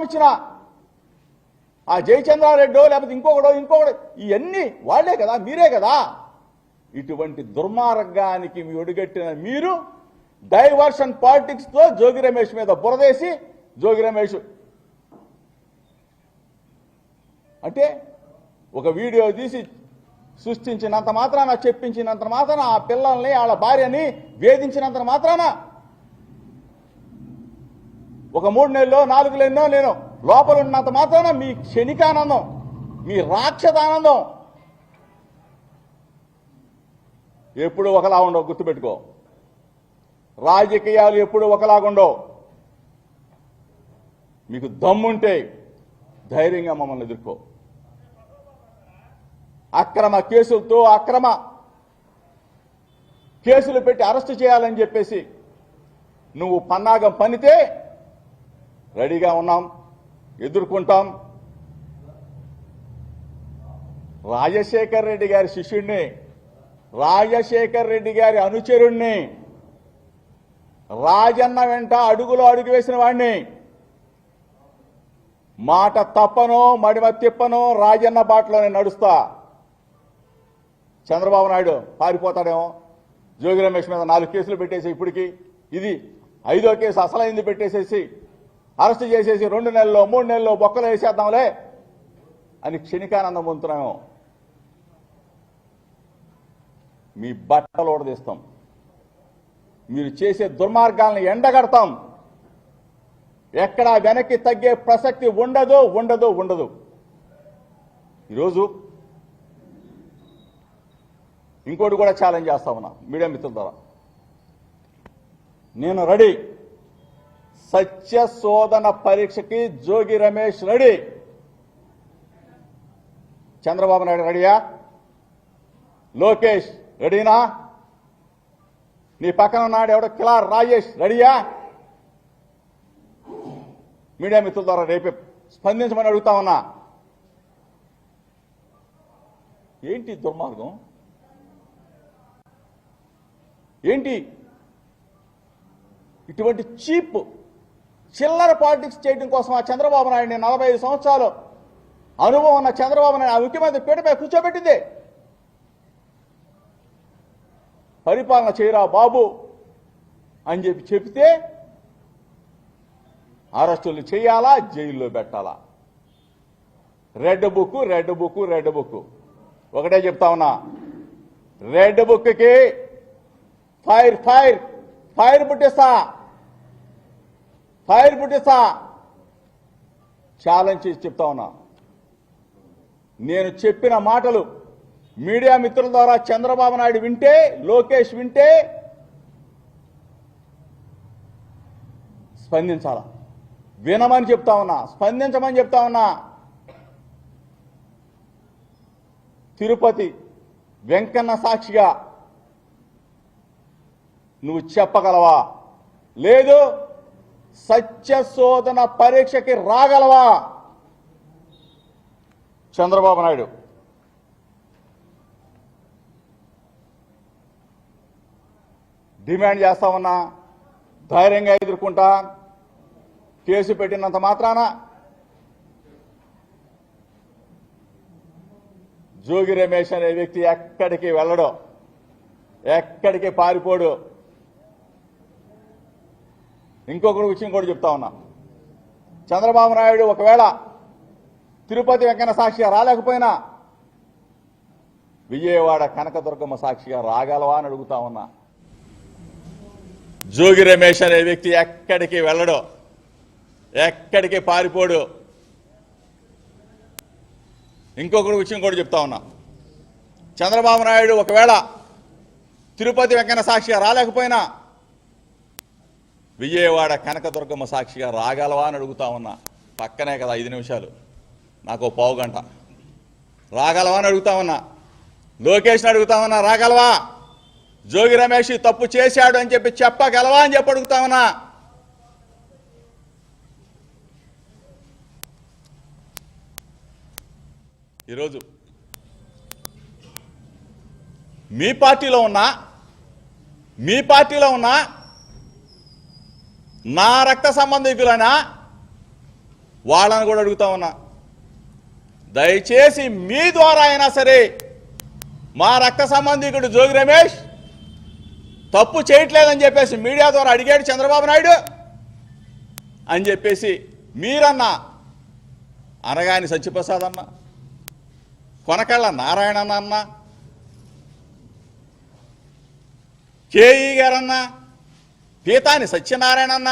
వచ్చిన ఆ జయచంద్రారెడ్డో లేకపోతే ఇంకొకడో ఇవన్నీ వాళ్లే కదా, మీరే కదా. ఇటువంటి దుర్మార్గానికి మీ ఒడిగట్టిన మీరు డైవర్షన్ పాలిటిక్స్ తో జోగి రమేష్ మీద బురదేసి, జోగి రమేష్ అంటే ఒక వీడియో తీసి సృష్టించినంత మాత్రాన, చెప్పించినంత మాత్రాన, ఆ పిల్లల్ని వాళ్ళ భార్యని వేధించినంత మాత్రాన ఒక 3 నెలలో 4 నెలలో నేను లోపల ఉన్నంత మాత్రాన మీ క్షణికానందం, మీ రాక్షసానందం ఎప్పుడు ఒకలా ఉండవు. గుర్తుపెట్టుకో, రాజకీయాలు ఎప్పుడు ఒకలాగుండవు. మీకు దమ్ముంటే ధైర్యంగా మమ్మల్ని ఎదుర్కో. అక్రమ కేసులతో అక్రమ కేసులు పెట్టి అరెస్టు చేయాలని చెప్పేసి నువ్వు పన్నాగం పనితే రెడీగా ఉన్నాం, ఎదుర్కొంటాం. రాజశేఖర్ రెడ్డి గారి శిష్యుడిని, రాజశేఖర్ రెడ్డి గారి అనుచరుణ్ణి, రాజన్న వెంట అడుగులో అడుగు వేసిన వాడిని, మాట తప్పనో మడిమ తిప్పనో రాజన్న బాటలోనే నడుస్తా. చంద్రబాబు నాయుడు పారిపోతాడేమో, జోగి రమేష్ మీద 4 కేసులు పెట్టేసి ఇప్పటికి ఇది 5వ కేసు అసలైంది పెట్టేసేసి అరెస్ట్ చేసేసి 2 నెలల్లో 3 నెలల్లో బొక్కలు వేసేద్దాంలే అని క్షణికానందం పొందుతున్నాము. మీ బట్టలు ఓడదీస్తాం, మీరు చేసే దుర్మార్గాలను ఎండగడతాం. ఎక్కడా వెనక్కి తగ్గే ప్రసక్తి ఉండదు ఉండదు ఉండదు. ఈరోజు ఇంకోటి కూడా ఛాలెంజ్ చేస్తా ఉన్నా మీడియా మిత్రుల ద్వారా. నేను రెడీ, సత్య శోధన పరీక్షకి జోగి రమేష్ రెడీ. చంద్రబాబు నాయుడు రెడీయా? లోకేష్ రెడీనా? నీ పక్కన ఉన్నాడు ఎవడో కిలార్ రాజేష్ రెడీయా? మీడియా మిత్రుల ద్వారా రేపే స్పందించమని అడుగుతా ఉన్నా. ఏంటి దుర్మార్గం? ఏంటి ఇటువంటి చీప్ చిల్లర పాలిటిక్స్ చేయడం కోసం ఆ చంద్రబాబు నాయుడిని 45 సంవత్సరాలు అనుభవం ఉన్న చంద్రబాబు నాయుడు ఆ ముఖ్యమంత్రి పీటపై కూర్చోబెట్టింది. పరిపాలన చేయరా బాబు అని చెప్తే అరెస్టులు చేయాలా, జైల్లో పెట్టాలా? Red book red book red book. ఒకటే చెప్తా ఉన్నా, రెడ్ బుక్కి ఫైర్ ఫైర్ ఫైర్ పుట్టిస్తా, ఫైర్ పుట్టిస్తా ఛాలెంజ్ చేసి చెప్తా ఉన్నా. నేను చెప్పిన మాటలు మీడియా మిత్రుల ద్వారా చంద్రబాబు నాయుడు వింటే, లోకేష్ వింటే స్పందించాలా? వినమని చెప్తా ఉన్నా, స్పందించమని చెప్తా ఉన్నా. తిరుపతి వెంకన్న సాక్షిగా నువ్వు చెప్పగలవా? లేదు సత్య శోధన పరీక్షకి రాగలవా? చంద్రబాబు నాయుడు డిమాండ్ చేస్తా ఉన్నా, ధైర్యంగా ఎదుర్కొంటా. కేసు పెట్టినంత మాత్రాన జోగి రమేష్ అనే వ్యక్తి ఎక్కడికి వెళ్ళడు, ఎక్కడికి పారిపోడు. ఇంకొకటి విషయం కూడా చెప్తా ఉన్నా, చంద్రబాబు నాయుడు ఒకవేళ తిరుపతి వెంకన్న సాక్షిగా రాలేకపోయినా విజయవాడ కనకదుర్గమ్మ సాక్షిగా రాగలవా అని అడుగుతా ఉన్నా. జోగి రమేష్ అనే వ్యక్తి ఎక్కడికి వెళ్ళడు, ఎక్కడికి పారిపోడు. ఇంకొకటి విషయం కూడా చెప్తా ఉన్నా, చంద్రబాబు నాయుడు ఒకవేళ తిరుపతి వెంకన్న సాక్షిగా రాలేకపోయినా విజయవాడ కనకదుర్గమ్మ సాక్షిగా రాగలవా అని అడుగుతా ఉన్నా. పక్కనే కదా 5 నిమిషాలు, నాకు పావు గంట. రాగలవా అని అడుగుతా ఉన్నా. లోకేష్ని అడుగుతా ఉన్నా, రాగలవా? జోగి రమేష్ తప్పు చేశాడు అని చెప్పి చెప్పగలవా అని చెప్పి అడుగుతా ఉన్నా. ఈరోజు మీ పార్టీలో ఉన్నా నా రక్త సంబంధికులైనా వాళ్ళని కూడా అడుగుతా ఉన్నా, దయచేసి మీ ద్వారా అయినా సరే మా రక్త సంబంధికుడు జోగి రమేష్ తప్పు చేయట్లేదని చెప్పేసి మీడియా ద్వారా అడిగాడు చంద్రబాబు నాయుడు అని చెప్పేసి మీరన్నా, అనగాని సత్యప్రసాద్ అన్న, కొనకళ్ళ నారాయణ అన్న, కేఈ గారన్నా, పీతాని సత్యనారాయణ అన్న,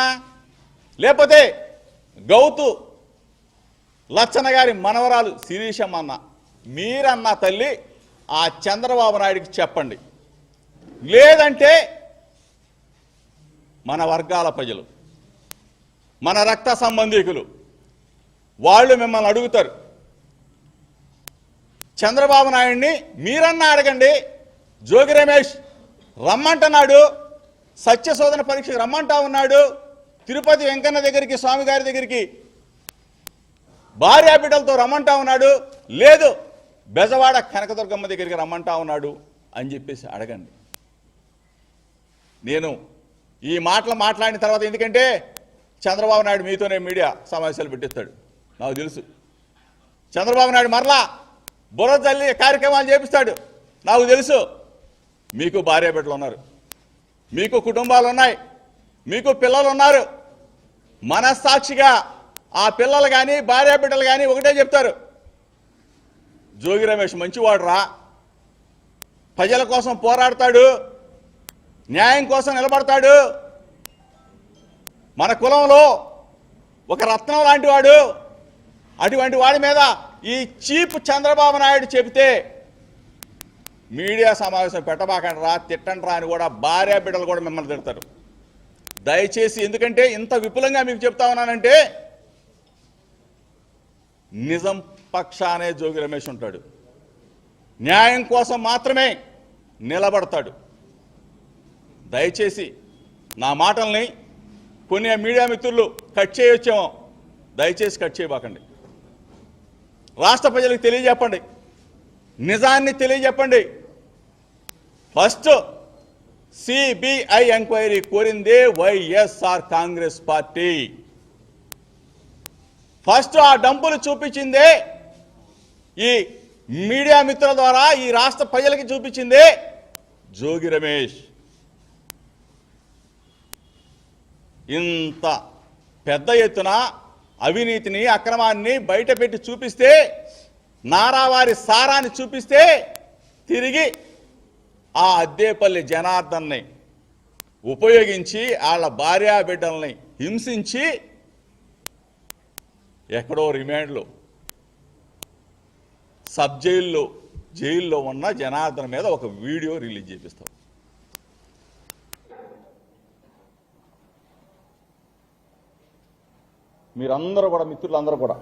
లేకపోతే గౌతు లచ్చన్న గారి మనవరాలు శిరీషమ్మ అన్న, మీరన్నా తల్లి ఆ చంద్రబాబు నాయుడికి చెప్పండి. లేదంటే మన వర్గాల ప్రజలు, మన రక్త సంబంధికులు వాళ్ళు మిమ్మల్ని అడుగుతారు. చంద్రబాబు నాయుడిని మీరన్నా అడగండి. జోగి రమేష్ రమ్మంటున్నాడు, సత్యశోధన పరీక్షకు రమ్మంటా ఉన్నాడు, తిరుపతి వెంకన్న దగ్గరికి, స్వామి గారి దగ్గరికి భార్యా బిడ్డలతో రమ్మంటా ఉన్నాడు, లేదు బెజవాడ కనకదుర్గమ్మ దగ్గరికి రమ్మంటా ఉన్నాడు అని చెప్పేసి అడగండి. నేను ఈ మాటలు మాట్లాడిన తర్వాత, ఎందుకంటే చంద్రబాబు నాయుడు మీతోనే మీడియా సమావేశాలు పెట్టిస్తాడు నాకు తెలుసు. చంద్రబాబు నాయుడు మరలా బుర్ర తల్లి కార్యక్రమాలు చేపిస్తాడు నాకు తెలుసు. మీకు భార్య బిడ్డలు ఉన్నారు, మీకు కుటుంబాలు ఉన్నాయి, మీకు పిల్లలు ఉన్నారు. మనస్సాక్షిగా ఆ పిల్లలు కానీ భార్య బిడ్డలు కానీ ఒకటే చెప్తారు, జోగి రమేష్ మంచివాడు రా, ప్రజల కోసం పోరాడతాడు, న్యాయం కోసం నిలబడతాడు, మన కులంలో ఒక రత్నం లాంటి వాడు. అటువంటి వాడి మీద ఈ చీప్ చంద్రబాబు నాయుడు చెబితే మీడియా సమావేశం పెట్టబాకండి రా, తిట్టండి రా అని కూడా భార్య బిడ్డలు కూడా మిమ్మల్ని తిడతారు. దయచేసి, ఎందుకంటే ఇంత విపులంగా మీకు చెప్తా ఉన్నానంటే నిజం పక్షానే జోగి రమేష్ ఉంటాడు, న్యాయం కోసం మాత్రమే నిలబడతాడు. దయచేసి నా మాటల్ని కొన్ని మీడియా మిత్రులు కట్ చేయొచ్చేమో, దయచేసి కట్ చేయబాకండి. రాష్ట్ర ప్రజలకు తెలియజెప్పండి, నిజాన్ని తెలియజెప్పండి. ఫస్ట్ సిబిఐ ఎంక్వైరీ కోరిందే వైఎస్ఆర్ కాంగ్రెస్ పార్టీ. ఫస్ట్ ఆ డంపులు చూపించిందే ఈ మీడియా మిత్రుల ద్వారా ఈ రాష్ట్ర ప్రజలకి చూపించిందే జోగి రమేష్. ఇంత పెద్ద ఎత్తున అవినీతిని, అక్రమాన్ని బయటపెట్టి చూపిస్తే, నారావారి సారాన్ని చూపిస్తే, తిరిగి ఆ అద్దేపల్లి జనార్దన్ని ఉపయోగించి వాళ్ళ భార్యా బిడ్డల్ని హింసించి ఎక్కడో రిమాండ్లో, సబ్ జైల్లో ఉన్న జనార్దన్ మీద ఒక వీడియో రిలీజ్ చేపిస్తాం. మీరందరూ కూడా, మిత్రులందరూ కూడా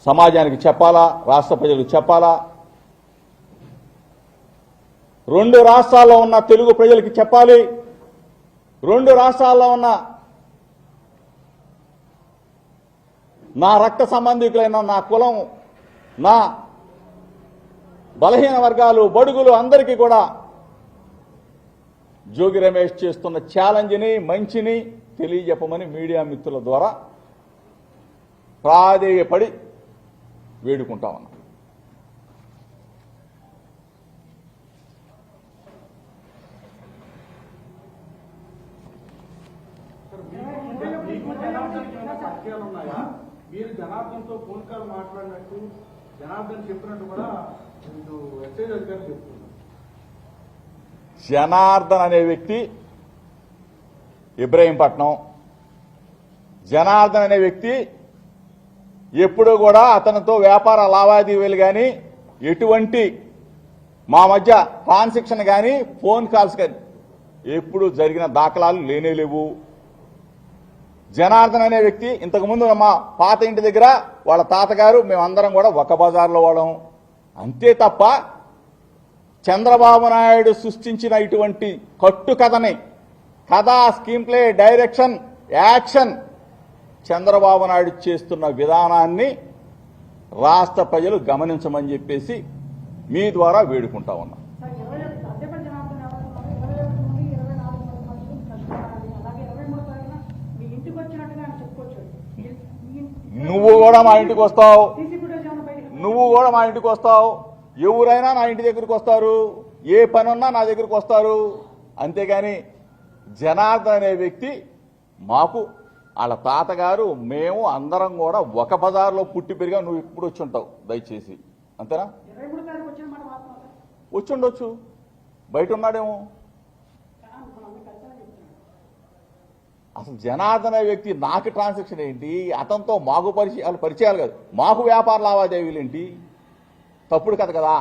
సమాజానికి చెప్పాలా, రాష్ట్ర ప్రజలకు చెప్పాలా, రెండు రాష్ట్రాల్లో ఉన్న తెలుగు ప్రజలకి చెప్పాలి, రెండు రాష్ట్రాల్లో ఉన్న నా రక్త సంబంధికులైన, నా కులం, నా బలహీన వర్గాలు, బడుగులు అందరికీ కూడా జోగి రమేష్ చేస్తున్న ఛాలెంజ్ని, మంచిని తెలియజెప్పమని మీడియా మిత్రుల ద్వారా ప్రాధేయపడి వేడుకుంటా ఉన్నా. మీరు జనార్దన్తో ఫోన్ కాల్ మాట్లాడినట్టు, జనార్దన్ చెప్పినట్టు కూడా ఎక్సైజ్ అధికారులు చెప్తున్నారు. జనార్దన్ అనే వ్యక్తి ఇబ్రహీంపట్నం, జనార్దన్ అనే వ్యక్తి ఎప్పుడూ కూడా అతనితో వ్యాపార లావాదేవీలు కానీ, ఎటువంటి మా మధ్య ట్రాన్సాక్షన్ కానీ, ఫోన్ కాల్స్ కానీ ఎప్పుడు జరిగిన దాఖలాలు లేనేలేవు. జనార్దన్ అనే వ్యక్తి ఇంతకుముందు మా పాత ఇంటి దగ్గర వాళ్ళ తాతగారు, మేమందరం కూడా ఒక బజార్లో వాళ్ళం. అంతే తప్ప చంద్రబాబు నాయుడు సృష్టించిన ఇటువంటి కట్టుకథని, కథ, screen play, direction, action, Chandrababu Naidu చేస్తున్న విధానాన్ని రాష్ట్ర ప్రజలు గమనించమని చెప్పేసి మీ ద్వారా వేడుకుంటా ఉన్నా. కూడా మా ఇంటికి వస్తావు, నువ్వు కూడా మా ఇంటికి వస్తావు, ఎవరైనా నా ఇంటి దగ్గరికి వస్తారు, ఏ పని ఉన్నా నా దగ్గరికి వస్తారు. అంతేగాని జనార్దన్ అనే వ్యక్తి మాకు వాళ్ళ తాతగారు మేము అందరం కూడా ఒక బజార్లో పుట్టి పెరిగా, నువ్వు ఇప్పుడు వచ్చి ఉంటావు దయచేసి, అంతేనా? వచ్చి ఉండొచ్చు, బయట ఉన్నాడేమో. అసలు జనార్దన్ అనే వ్యక్తి నాకు ట్రాన్సాక్షన్ ఏంటి, అతనితో మాకు పరిచయాలు కాదు, మాకు వ్యాపార లావాదేవీలు ఏంటి? తప్పుడు కథ కదా,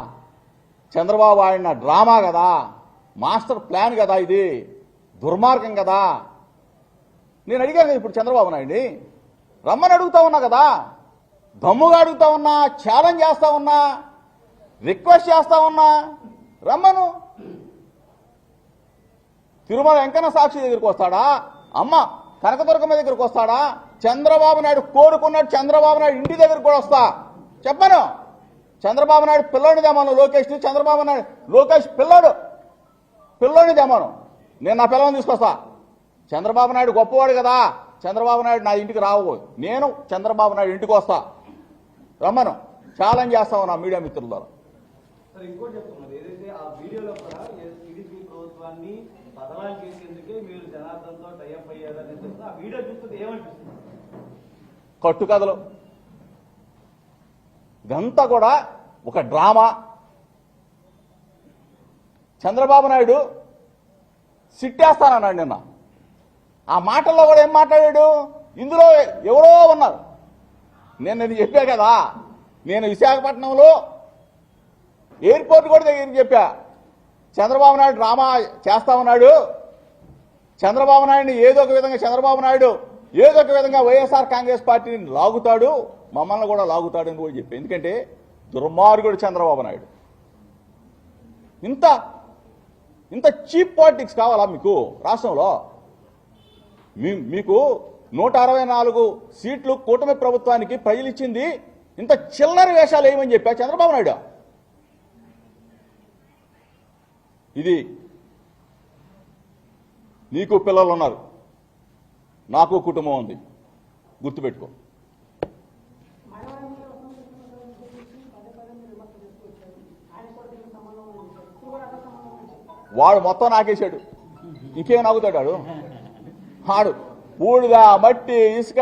చంద్రబాబు ఆడిన డ్రామా కదా, మాస్టర్ ప్లాన్ కదా, ఇది దుర్మార్గం కదా. నేను అడిగాను కదా ఇప్పుడు చంద్రబాబు నాయుడిని, రమ్మని అడుగుతా ఉన్నా కదా, దమ్ముగా అడుగుతా ఉన్నా, ఛాలెంజ్ చేస్తా ఉన్నా, రిక్వెస్ట్ చేస్తా ఉన్నా, రమ్మను. తిరుమల వెంకన్న సాక్షి దగ్గరికి వస్తాడా, అమ్మ కనకదుర్గమ్మ దగ్గరికి వస్తాడా, చంద్రబాబు నాయుడు కోరుకున్నాడు చంద్రబాబు నాయుడు ఇంటి దగ్గరికి కూడా వస్తా, చెప్పను. చంద్రబాబు నాయుడు పిల్లోని దేమాను, లోకేష్ని, చంద్రబాబు నాయుడు లోకేష్ పిల్లోని దేమాను, నేను నా పిల్లని తీసుకొస్తా. చంద్రబాబు నాయుడు గొప్పవాడు కదా, చంద్రబాబు నాయుడు నా ఇంటికి రావు, నేను చంద్రబాబు నాయుడు ఇంటికి వస్తా, రమ్మను. ఛాలెంజ్ చేస్తా ఉన్నా మీడియా మిత్రుల ద్వారా. ఇంకోటి చెప్తున్నారు, ఏదైతే ఆ వీడియోలో కూడా టీడీపీ ప్రభుత్వాన్ని బదనాలు చేసేందుకే మీరు జనార్దన్తో టైఅప్ అయ్యారని చెప్తున్నా, ఆ వీడియో చూస్తే ఏమనిపిస్తుంది? కట్టుకథలు, ఇదంతా కూడా ఒక డ్రామా. చంద్రబాబు నాయుడు సిట్టేస్తానన్నాడు నిన్న, ఆ మాటల్లో కూడా ఏం మాట్లాడాడు, ఇందులో ఎవరో ఉన్నారు. నేను చెప్పా కదా, నేను విశాఖపట్నంలో ఎయిర్పోర్ట్ కూడా దగ్గరికి చెప్పా, చంద్రబాబు నాయుడు డ్రామా చేస్తా ఉన్నాడు, చంద్రబాబు నాయుడిని ఏదో ఒక విధంగా వైఎస్ఆర్ కాంగ్రెస్ పార్టీని లాగుతాడు, మమ్మల్ని కూడా లాగుతాడు అని కూడా చెప్పి. ఎందుకంటే దుర్మార్గుడు చంద్రబాబు నాయుడు. ఇంత చీప్ పాలిటిక్స్ కావాలా మీకు రాష్ట్రంలో? మీకు 164 సీట్లు కూటమి ప్రభుత్వానికి ప్రజలు ఇచ్చింది, ఇంత చిల్లర వేషాలు వేయమని చెప్పా చంద్రబాబు నాయుడు. ఇది నీకు పిల్లలు ఉన్నారు, నాకు కుటుంబం ఉంది, గుర్తుపెట్టుకో. వాడు మొత్తం నాకేశాడు, ఇంకేం నాగుతాడు ఆడు. బూడిద, మట్టి, ఇసుక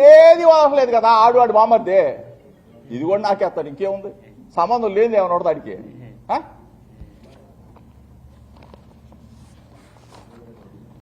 ఏది వదలలేదు కదా ఆడు, వాడు బామర్దే. ఇది కూడా నాకేస్తాడు, ఇంకేముంది? సంబంధం లేని ఏమన్నా వాడికి.